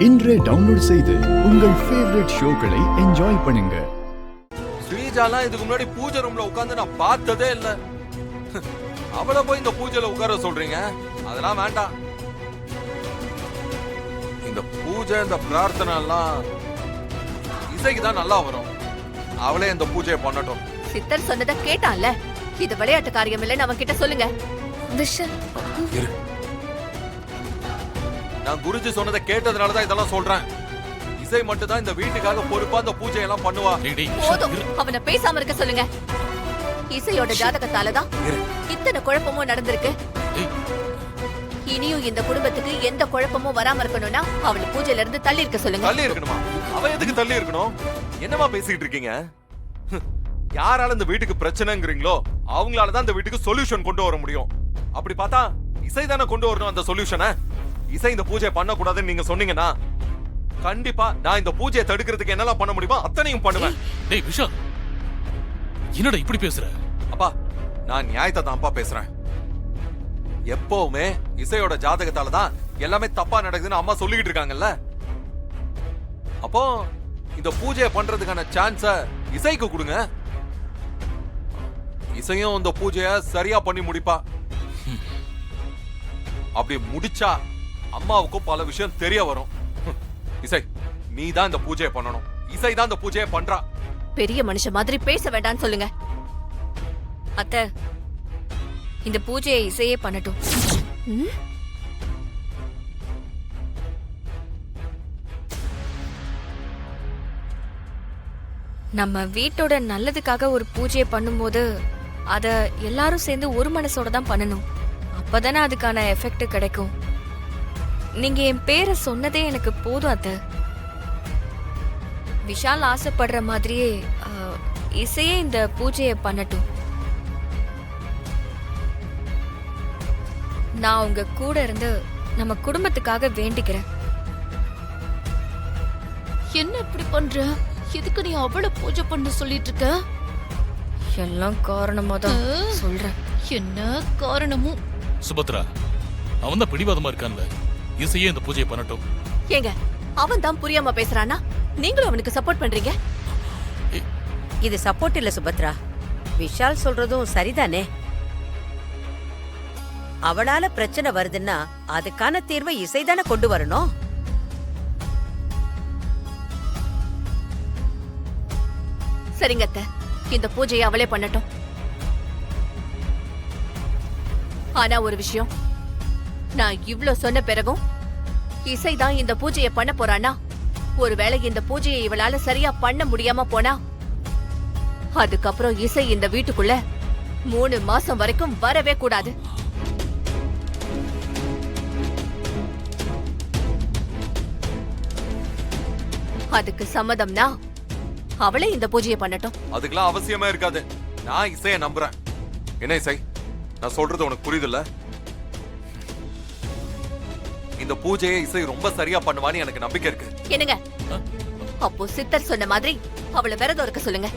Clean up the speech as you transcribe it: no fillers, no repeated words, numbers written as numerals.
இன்றே டவுன்லோட் செய்து உங்கள் ஃபேவரட் ஷோக்களை என்ஜாய் பண்ணுங்க. ஸ்ரீஜாலாம் இதுக்கு முன்னாடி பூஜை ரூம்ல உட்கார்ந்து நான் பார்த்ததே இல்ல. அவளை போய் இந்த பூஜையில உட்கார சொல்றீங்க? அதெல்லாம் வேண்டாம். இந்த பூஜை இந்த பிரார்த்தனை எல்லாம் இசைக்கு தான் நல்லா வரும். அவளே இந்த பூஜையை பண்ணட்டும். சித்தர் சொன்னதை கேட்டான்ல, இது விளையாட்டு காரியம் இல்லைன்னு அவன் கிட்ட சொல்லுங்க. நான் குருஜி சொன்னதை கேட்டதுனாலதான் இதெல்லாம் சொல்றேன். இசை மட்டும் தான் இந்த வீட்டுக்காக பொறுப்பா அந்த பூஜையெல்லாம் பண்ணுவா. போதும், அவனை பேசாம இருக்க சொல்லுங்க. இசையோட ஜாதகத்தாலதான் இத்தனை குழப்பமும் நடந்திருக்கு. இனியும் இந்த குடும்பத்துக்கு எந்த குழப்பமும் வராம இருக்கணும்னா அவளை பூஜையில இருந்து தள்ளி இருக்க சொல்லுங்க. தள்ளி இருக்கணுமா? அவ எதுக்கு தள்ளி இருக்கணும்? என்னமா பேசிட்டு இருக்கீங்க? யாரால இந்த வீட்டுக்கு பிரச்சனைங்கிறீங்களோ அவங்களாலதான் இந்த வீட்டுக்கு சொல்யூஷன் கொண்டு வர முடியும். அப்படி பார்த்தா இசை தானே கொண்டு வரணும் அந்த சொல்யூஷனை. இசை இந்த பூஜையை பண்ண கூடாதுன்னு நீங்க சொன்னீங்கன்னா கண்டிப்பா நான் இந்த பூஜையை தடுக்கிறதுக்கு என்னெல்லாம் பண்ண முடியுமோ அத்தனையும் பண்ணுவேன். டேய் விஷால், என்னடா இப்படி பேசுற? அப்பா, நான் நியாயத்தை தான்ப்பா பேசுறேன். எப்பவுமே இசையோட ஜாதகத்தால தான் எல்லாமே தப்பா நடக்குதுன்னு அம்மா சொல்லிக்கிட்டு இருக்காங்கல்ல. அப்போ இந்த பூஜையை பண்றதுக்கான சான்ஸ இசைக்கு கொடுங்க. இசையும் இந்த பூஜைய சரியா பண்ணி முடிப்பா. அப்படி முடிச்சா அம்மாவுக்கும் பல விஷயம் தெரிய வரும். இசை, நீ தான் இந்த பூஜையை பண்ணணும். இசை தான் இந்த பூஜையை பண்றா. பெரிய மனுஷ மாதிரி பேச வேண்டாம்னு சொல்லுங்க. அத்தை, இந்த பூஜையை இசையே பண்ணட்டும். நம்ம வீட்டோட நல்லதுக்காக ஒரு பூஜையை பண்ணும்போது அத எல்லாரும் சேர்ந்து ஒரு மனசோட தான் பண்ணணும். அப்பதானே அதுக்கான எஃபெக்ட் கிடைக்கும். நீங்க என் பேரை சொன்னதே எனக்கு போதும் அத்தை. விஷால் ஆசைப்படுற மாதிரியே இசையே இந்த பூஜையை பண்ணட்டும். நான் உங்க கூட இருந்து நம்ம குடும்பத்துக்காக வேண்டிக்கிறேன். என்ன இப்படி பண்ற? எதுக்கு நீ அவ்வளவு பூஜை பண்ண சொல்லிட்டு இருக்க? எல்லாம் காரணமா தான் சொல்றேன். என்ன காரணமும்? சுபத்ரா, அவன் தான் பிடிவாதமா இருக்கான்ல, இசையே இந்த பூஜையை பண்ணட்டும். ஏங்க, அவன் தான் புரியாம பேசுறானா? நீங்களும் அவனுக்கு சப்போர்ட் பண்றீங்க. இது சப்போர்ட் இல்ல சுபத்ரா, விஷால் சொல்றதும் சரிதானே. அவளால பிரச்சனை வருதுன்னா அதுக்கான தீர்வை இசைதானே கொண்டு வரணும். சரிங்க அத்தை, இந்த பூஜையை அவளே பண்ணட்டும். ஆனா ஒரு விஷயம், நான் இவ்ளோ சொன்ன பிறகும் இசைதான் இந்த பூஜையை பண்ண போறானா, ஒருவேளை இந்த பூஜையை இவளால சரியா பண்ண முடியாம போனா அதுக்கப்புறம் இசை இந்த வீட்டுக்குள்ள 3 மாசம் வரைக்கும் வரவே கூடாது. அதுக்கு சம்மதம்னா அவளே இந்த பூஜையை பண்ணட்டும். அதுக்கெல்லாம் அவசியமா இருக்காது. நான் இசையை நம்புறேன். என்ன இசை, நான் சொல்றது உனக்கு புரியுதுல்ல? இந்த பூஜையை இசை ரொம்ப சரியா பண்ணுவான்னு எனக்கு நம்பிக்கை இருக்கு. என்னங்க, அப்போ சித்தர் சொன்ன மாதிரி அவளை விரதம் இருக்க சொல்லுங்க.